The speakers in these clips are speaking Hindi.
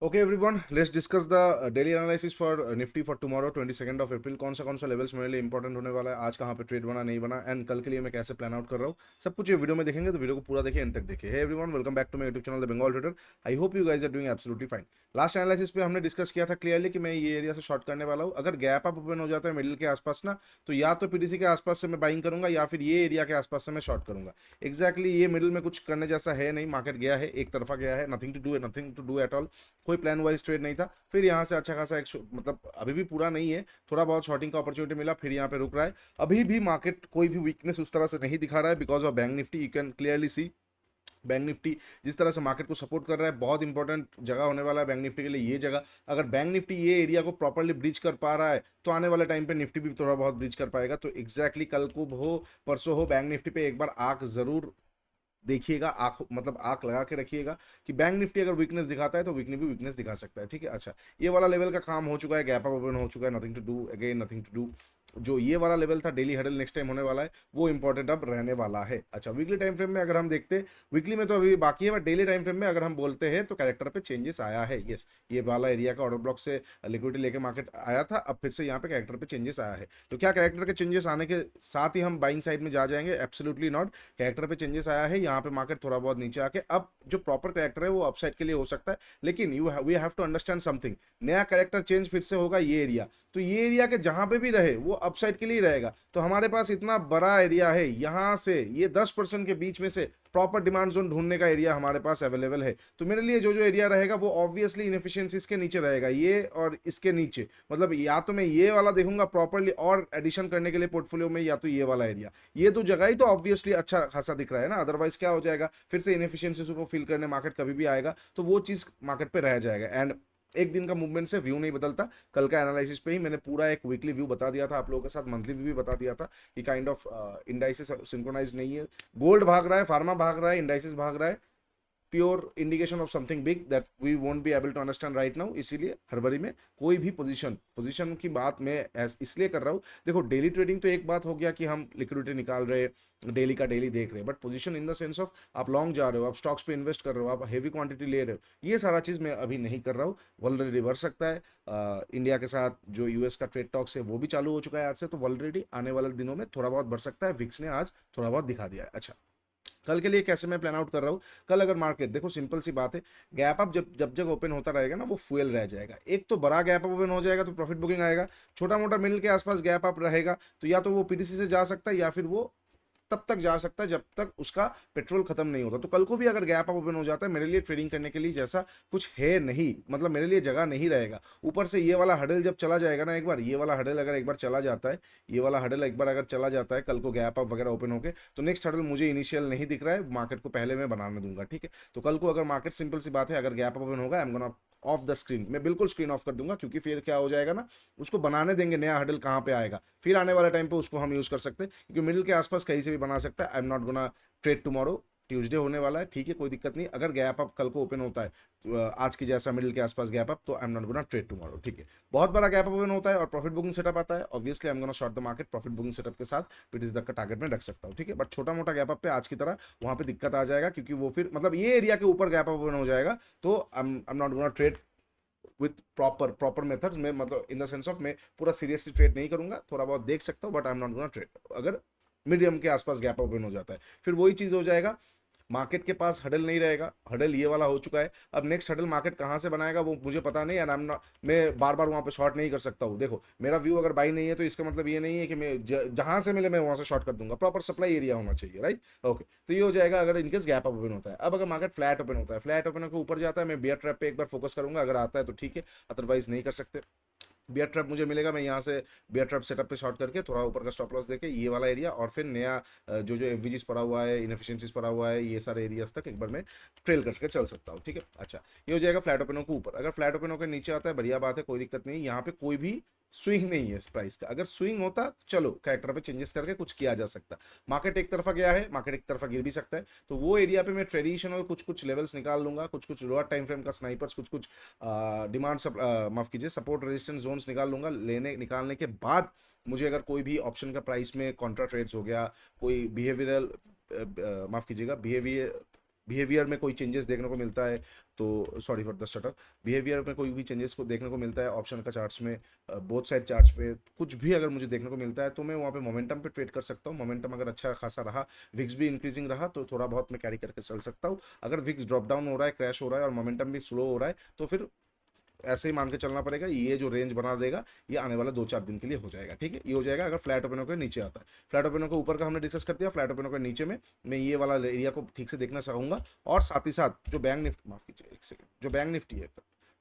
Okay everyone, let's discuss the daily analysis for Nifty for tomorrow 22 of April. कौन सा लेवल्स मेरे लिए इंपॉर्टेंट होने वाला है, आज कहाँ पे ट्रेड बना नहीं बना, एंड कल के लिए मैं कैसे प्लान आउट कर रहा हूँ, सब कुछ ये वीडियो में देखेंगे। तो वीडियो को पूरा देखिए, एंड तक देखिए। Hey everyone, welcome back to my YouTube channel the Bengal trader. I hope you guys are doing absolutely fine. Last analysis पे हमने डिस्कस किया था क्लियरली कि मैं ये एरिया से शॉर्ट करने वाला हूँ। अगर गैप अप ओपन हो जाता है मिडिल के आसपास ना, तो या तो पीडीसी के आसपास से मैं बाइंग करूंगा या फिर ये एरिया के आसपास से मैं शॉर्ट करूंगा। एग्जैक्टली ये मिडिल में कुछ करने जैसा है नहीं, मार्केट गया है एक तरफा गया है, nothing to do at all. कोई प्लान वाइज ट्रेड नहीं था। फिर यहाँ से अच्छा खासा एक मतलब अभी भी पूरा नहीं है, थोड़ा बहुत शॉर्टिंग का अपॉर्चुनिटी मिला, फिर यहाँ पे रुक रहा है। अभी भी मार्केट कोई भी वीकनेस उस तरह से नहीं दिखा रहा है because of bank Nifty. You can clearly see bank Nifty जिस तरह से मार्केट को सपोर्ट कर रहा है, बहुत इंपॉर्टेंट जगह होने वाला है बैंक निफ्टी के लिए ये जगह। अगर बैंक निफ्टी ये एरिया को प्रॉपरली ब्रिज कर पा रहा है तो आने वाले टाइम पे निफ्टी भी थोड़ा बहुत ब्रिज कर पाएगा। तो एग्जैक्टली कल को हो परसों हो, बैंक निफ्टी पे एक बार आंख जरूर देखिएगा, आंख मतलब आंख लगा के रखिएगा कि बैंक निफ्टी अगर वीकनेस दिखाता है तो वीकनेस भी वीकनेस दिखा सकता है। ठीक है, अच्छा ये वाला लेवल का काम हो चुका है, गैप अप ओपन हो चुका है, nothing to do again, nothing to do. जो ये वाला लेवल था डेली हडल नेक्स्ट टाइम होने वाला है, वो इंपॉर्टेंट अब रहने वाला है। अच्छा वीकली टाइम फ्रेम में अगर हम देखते, वीकली में तो अभी बाकी है, बट डेली टाइम फ्रेम में अगर हम बोलते हैं तो कैरेक्टर पे चेंजेस आया है। यस, ये वाला एरिया का ऑर्डर ब्लॉक से लिक्विडिटी लेके मार्केट आया था, अब फिर से यहाँ पे कैरेक्टर पे चेंजेस आया है। तो क्या कैरेक्टर के चेंजेस आने के साथ ही हम बाइंग साइड में जा जाएंगे? Absolutely not. कैरेक्टर पे चेंजेस आया है, यहाँ पे मार्केट थोड़ा बहुत नीचे आके अब जो प्रॉपर कैरेक्टर है वो अपसाइड के लिए हो सकता है, लेकिन we have to understand something. नया कैरेक्टर चेंज फिर से होगा ये एरिया, तो ये एरिया के जहां पे भी रहे वो अपसाइड के लिए रहेगा। तो हमारे पास इतना बड़ा एरिया है, यहां से ये 10% के बीच में से प्रॉपर डिमांड जोन ढूंढने का एरिया हमारे पास अवेलेबल है। तो मेरे लिए जो जो एरिया रहेगा वो ऑब्वियसली इनएफिशिएंसीज के नीचे रहेगा, ये और इसके नीचे। मतलब या तो मैं ये वाला देखूंगा प्रॉपरली और एडिशन करने के लिए पोर्टफोलियो में, या तो ये वाला एरिया। ये तो जगह ही तो ऑब्वियसली अच्छा खासा दिख रहा है ना, अदरवाइज क्या हो जाएगा, फिर से इनएफिशिएंसीज को फिल करने मार्केट कभी भी आएगा तो वो चीज मार्केट पे रह जाएगा। एंड एक दिन का मूवमेंट से व्यू नहीं बदलता। कल का एनालिसिस पे ही मैंने पूरा एक वीकली व्यू बता दिया था आप लोगों के साथ, मंथली व्यू भी बता दिया था कि काइंड ऑफ इंडाइसिस सिंक्रोनाइज नहीं है। गोल्ड भाग रहा है, फार्मा भाग रहा है, इंडाइसिस भाग रहा है, pure indication of something big that we won't be able to understand right now. इसीलिए हड़बड़ी में कोई भी पोजीशन की बात मैं इसलिए कर रहा हूँ। देखो डेली ट्रेडिंग तो एक बात हो गया कि हम लिक्विडिटी निकाल रहे हैं, डेली का डेली देख रहे हैं, but position in the sense of आप लॉन्ग जा रहे हो, आप स्टॉक्स पे इन्वेस्ट कर रहे हो, आप हेवी क्वांटिटी ले रहे हो, ये सारा चीज़ मैं अभी नहीं कर रहा हूँ। वॉलरेडी बढ़ सकता है। इंडिया के साथ जो यूएस का ट्रेड टॉक्स है वो भी चालू हो चुका है आज से, तो वॉलरेडी आने वाले दिनों में थोड़ा बहुत बढ़ सकता है। विक्स ने आज थोड़ा बहुत दिखा दिया है। अच्छा कल के लिए कैसे मैं प्लान आउट कर रहा हूँ? कल अगर मार्केट देखो, सिंपल सी बात है, गैप अप जब जब जब ओपन होता रहेगा ना वो फ्यूल रह जाएगा। एक तो बड़ा गैप अप ओपन हो जाएगा तो प्रॉफिट बुकिंग आएगा, छोटा मोटा मिडिल के आसपास गैप अप रहेगा तो या तो वो पीटीसी से जा सकता है या फिर वो तब तक जा सकता है जब तक उसका पेट्रोल खत्म नहीं होता। तो कल को भी अगर गैप अप ओपन हो जाता है, मेरे लिए ट्रेडिंग करने के लिए जैसा कुछ है नहीं, मतलब मेरे लिए जगह नहीं रहेगा। ऊपर से ये वाला हडल जब चला जाएगा ना, एक बार ये वाला हडल अगर एक बार चला जाता है, ये वाला हडल एक बार अगर चला जाता है कल को गैप अप वगैरह ओपन होके, तो नेक्स्ट हडल मुझे इनिशियल नहीं दिख रहा है, मार्केट को पहले मैं बनाने दूंगा। ठीक है, तो कल को अगर मार्केट, सिंपल सी बात है, अगर गैप अप ओपन होगा, I am gonna of the screen, मैं बिल्कुल स्क्रीन ऑफ कर दूंगा, क्योंकि फिर क्या हो जाएगा ना, उसको बनाने देंगे नया हडल कहाँ पे आएगा, फिर आने वाले टाइम पे उसको हम यूज कर सकते हैं, क्योंकि मिडिल के आसपास कहीं से भी बना सकता है। I am not gonna trade tomorrow, Tuesday होने वाला है, ठीक है, कोई दिक्कत नहीं। अगर गैप अप कल को ओपन होता है तो आज की जैसा मिडिल के आसपास गैप अप, तो I am not gonna trade tomorrow. ठीक है, बहुत बड़ा गैप अप ओपन होता है और प्रॉफिट बुकिंग सेटअप आता है, obviously I am gonna short the market profit booking setup के साथ, पिट इज द का टारगेट में रख सकता हूँ। ठीक है, बट छोटा मोटा गैप अप पे आज की तरह वहां पे दिक्कत आ जाएगा, क्योंकि वो फिर मतलब ये एरिया के ऊपर गैप अप ओपन हो जाएगा, तो I am not gonna trade with proper methods में, मतलब इन द सेंस ऑफ मैं पूरा सीरियसली ट्रेड नहीं करूंगा, थोड़ा बहुत देख सकता हूँ, but I am not gonna trade. अगर मीडियम के आसपास गैप ओपन हो जाता है, फिर वही चीज हो जाएगा, मार्केट के पास हडल नहीं रहेगा, हडल ये वाला हो चुका है। अब नेक्स्ट हडल मार्केट कहाँ से बनाएगा वो मुझे पता नहीं, एंड आई एम नॉट, मैं बार बार वहाँ पे शॉर्ट नहीं कर सकता हूँ। देखो मेरा व्यू अगर बाई नहीं है तो इसका मतलब ये नहीं है कि मैं जहाँ से मिले मैं वहाँ से शॉर्ट कर दूंगा, प्रॉपर सप्लाई एरिया होना चाहिए, राइट? ओके, तो ये हो जाएगा अगर इनकेस गैप ओपन होता है। अब अगर मार्केट फ्लैट ओपन होता है, फ्लैट ओपन होकर ऊपर जाता है, मैं बियर ट्रैप पे एक बार फोकस करूंगा, अगर आता है तो ठीक है, अदरवाइज नहीं कर सकते। बियर ट्रैप मुझे मिलेगा, मैं यहाँ से बियर ट्रैप सेटअप पे शॉर्ट करके थोड़ा ऊपर का स्टॉप लॉस देके ये वाला एरिया, और फिर नया जो जो एफवीजीज पड़ा हुआ है, इनएफिशिएंसीज पड़ा हुआ है, ये सारे एरियाज तक एक बार मैं ट्रेल करके चल सकता हूँ। ठीक है, अच्छा ये हो जाएगा फ्लैट ओपनों के ऊपर। अगर फ्लैट ओपनों के नीचे आता है, बढ़िया बात है, कोई दिक्कत नहीं, यहाँ पे कोई भी स्विंग नहीं है इस प्राइस का। अगर स्विंग होता चलो कैरेक्टर पे चेंजेस करके कुछ किया जा सकता। मार्केट एक तरफा गया है, मार्केट एक तरफा गिर भी सकता है, तो वो एरिया पे मैं ट्रेडिशनल कुछ कुछ लेवल्स निकाल लूंगा, कुछ कुछ लोअर टाइम फ्रेम का स्नाइपर्स, कुछ कुछ डिमांड माफ कीजिए सपोर्ट रेजिस्टेंस जोन्स निकाल लूंगा। लेने निकालने के बाद मुझे अगर कोई भी ऑप्शन का प्राइस में कॉन्ट्रा ट्रेड्स हो गया, कोई बिहेवियरल माफ कीजिएगा बिहेवियर बिहेवियर में कोई चेंजेस देखने को मिलता है तो sorry for the stutter, behaviour में कोई भी चेंजेस को देखने को मिलता है ऑप्शन का चार्ट्स में, बोथ साइड चार्ट्स पे कुछ भी अगर मुझे देखने को मिलता है तो मैं वहाँ पे मोमेंटम पे ट्रेड कर सकता हूँ। मोमेंटम अगर अच्छा खासा रहा, विक्स भी इंक्रीजिंग रहा तो थोड़ा बहुत मैं कैरी करके चल सकता हूँ। अगर विक्स ड्रॉप डाउन हो रहा है, क्रैश हो रहा है और मोमेंटम भी स्लो हो रहा है तो फिर ऐसे ही मान के चलना पड़ेगा, ये जो रेंज बना देगा ये आने वाला 2-4 दिन के लिए हो जाएगा। ठीक है, ये हो जाएगा अगर फ्लैट ओपन होकर नीचे आता है। फ्लैट ओपन होकर ऊपर का हमने डिस्कस कर दिया, फ्लैट ओपन होकर नीचे में मैं ये वाला एरिया को ठीक से देखना चाहूंगा। और साथ ही साथ जो बैंक निफ्टी, माफ कीजिए एक सेकंड, जो बैंक निफ्टी है,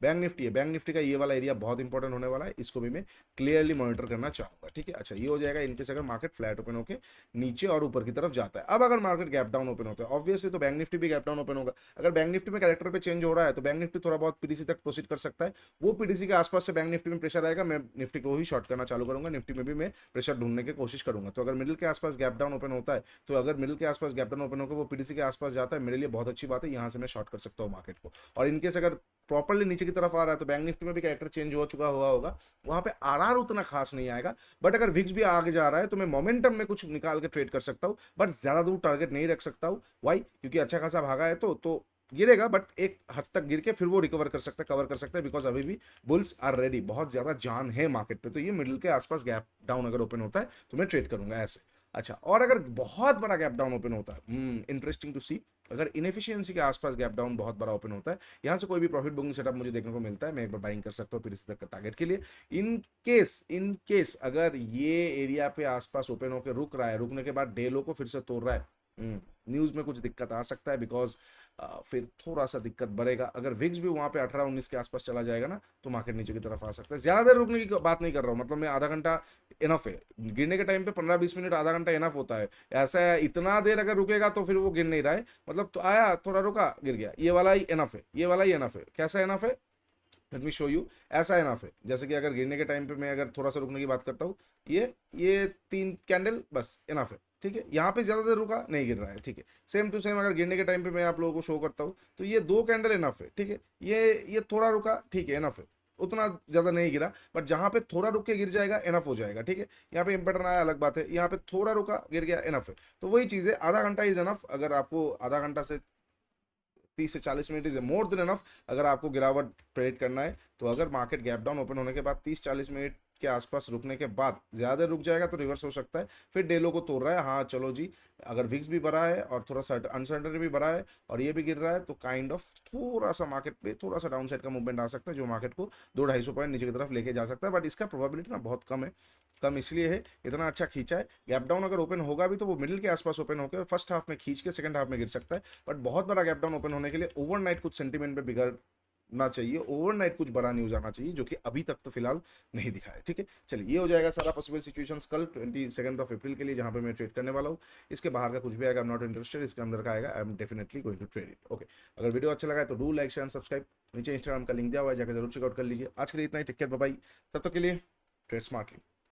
बैंक निफ्टी का ये वाला एरिया बहुत इंपॉर्टेंट होने वाला है, इसको भी मैं क्लियरली मॉनिटर करना चाहूंगा। ठीक है, अच्छा ये हो जाएगा इनकेस अगर मार्केट फ्लैट ओपन होकर नीचे और ऊपर की तरफ जाता है। अब अगर मार्केट गैप डाउन ओपन होता है ऑब्वियसली तो बैंक निफ्टी भी गैप डाउन ओपन होगा। अगर बैंक निफ्टी में कैरेक्टर पे चेंज हो रहा है तो बैंक निफ्टी थोड़ा बहुत पीडीसी तक प्रोसीड कर सकता है। वो पीडीसी के आसपास से बैंक निफ्टी में प्रेशर आएगा, मैं निफ्टी को ही शॉर्ट करना चालू करूंगा, निफ्टी में भी मैं प्रेशर ढूंढने की कोशिश करूंगा। तो अगर मिडिल के आसपास गैप डाउन ओपन होता है, तो अगर मिडिल के आसपास गैप डाउन ओपन होकर वो पीडीसी के आसपास जाता है, मेरे लिए बहुत अच्छी बात है, यहाँ से मैं शॉर्ट कर सकता हूँ मार्केट को। और इनकेस अगर प्रॉपर्ली नीचे की तरफ आ रहा है तो बैंक निफ्टी में भी कैरेक्टर चेंज हो चुका हुआ होगा, वहां पे आरआर उतना खास नहीं आएगा। बट अगर विक्स भी आगे जा रहा है तो मैं मोमेंटम में कुछ निकाल के ट्रेड कर सकता हूँ, बट ज्यादा दूर टारगेट नहीं रख सकता हूँ। वाई? क्योंकि अच्छा खासा भागा है तो गिरेगा, बट एक हद तक गिर के फिर वो रिकवर कर सकता है, कवर कर सकता है, बिकॉज अभी भी बुल्स आर रेडी, बहुत ज्यादा जान है मार्केट पे। तो ये मिडिल के आसपास गैप डाउन अगर ओपन होता है तो मैं ट्रेड करूंगा ऐसे। अच्छा, और अगर बहुत बड़ा गैप डाउन ओपन होता है, इंटरेस्टिंग टू सी, अगर इनएफिशिएंसी के आसपास गैप डाउन बहुत बड़ा ओपन होता है, यहां से कोई भी प्रॉफिट बुकिंग सेटअप मुझे देखने को मिलता है, मैं एक बार बाइंग कर सकता हूँ फिर इसी तक का टारगेट के लिए। इन केस अगर ये एरिया पे आसपास ओपन होकर रुक रहा है, रुकने के बाद डे लो को फिर से तोड़ रहा है, न्यूज में कुछ दिक्कत आ सकता है, बिकॉज फिर थोड़ा सा दिक्कत बढ़ेगा। अगर विक्स भी वहां पे 18-19 के आसपास चला जाएगा ना तो मार्केट नीचे की तरफ आ सकता है। ज्यादा देर रुकने की बात नहीं कर रहा हूँ, मतलब मैं आधा घंटा इनफ है, गिरने के टाइम पे 15-20 मिनट आधा घंटा इनफ होता है। ऐसा है, इतना देर अगर रुकेगा तो फिर वो गिर नहीं रहा है, मतलब तो आया थोड़ा रुका गिर गया, ये वाला ही इनफ है, ये वाला ही इनफ है। कैसा इनफ है, लेट मी शो यू। ऐसा इनफ है, जैसे कि अगर गिरने के टाइम पे मैं अगर थोड़ा सा रुकने की बात करता हूँ, ये 3 कैंडल बस इनफ है। ठीक है, यहाँ पे ज्यादा देर रुका नहीं, गिर रहा है। ठीक है, सेम टू सेम अगर गिरने के टाइम पे मैं आप लोगों को शो करता हूँ तो ये 2 कैंडल इनफ है। ठीक है, ये थोड़ा रुका, ठीक है, इनफ है, उतना ज्यादा नहीं गिरा, बट जहां पे थोड़ा रुक के गिर जाएगा इनफ हो जाएगा। ठीक है, यहाँ पे पैटर्न आया अलग बात है, यहाँ पे थोड़ा रुका गिर गया इनफ है। तो वही चीज है, आधा घंटा इज इनफ। अगर आपको आधा घंटा से 30 से 40 minute is more than enough अगर आपको गिरावट प्रेडिक्ट करना है। तो अगर मार्केट गैप डाउन ओपन होने के बाद 30-40 मिनट के आसपास रुकने के बाद ज्यादा रुक जाएगा तो रिवर्स हो सकता है, फिर डेलो को तोड़ रहा है। हाँ चलो जी, अगर विक्स भी बढ़ा है और थोड़ा सा अनसर्टनिटी भी बढ़ा है और ये भी गिर रहा है तो काइंड ऑफ थोड़ा सा मार्केट पे थोड़ा सा डाउन साइड का मूवमेंट आ सकता है, जो मार्केट को 200-250 पॉइंट नीचे की तरफ लेके जा सकता है। बट इसका प्रोबेबिलिटी ना बहुत कम है। कम इसलिए है, इतना अच्छा खींचा है। गैप डाउन अगर ओपन होगा भी तो वो मिडिल के आसपास ओपन होकर फर्स्ट हाफ में खींच के सेकंड हाफ में गिर सकता है। बट बहुत बड़ा गैप डाउन ओपन होने के लिए ओवरनाइट कुछ सेंटीमेंट पे बिगड़ना चाहिए, ओवरनाइट कुछ बड़ा न्यूज आना चाहिए, जो कि अभी तक तो फिलहाल नहीं दिखा है। ठीक है, चलिए ये हो जाएगा सारा पॉसिबल सिचुएशंस कल 22 अप्रैल के लिए, जहां पे मैं ट्रेड करने वाला हूँ। इसके बाहर का कुछ भी आएगा, आई एम नॉट इंटरेस्टेड, इसके अंदर का आएगा, I am definitely going to trade it. Okay, अगर वीडियो अच्छा लगा है तो do like share and subscribe. नीचे इंस्टाग्राम का लिंक दिया हुआ है, जाकर जरूर चेकआउट कर लीजिए। आज के लिए इतना ही, टेक केयर, बाय बाय। तब तक के लिए ट्रेड स्मार्टली।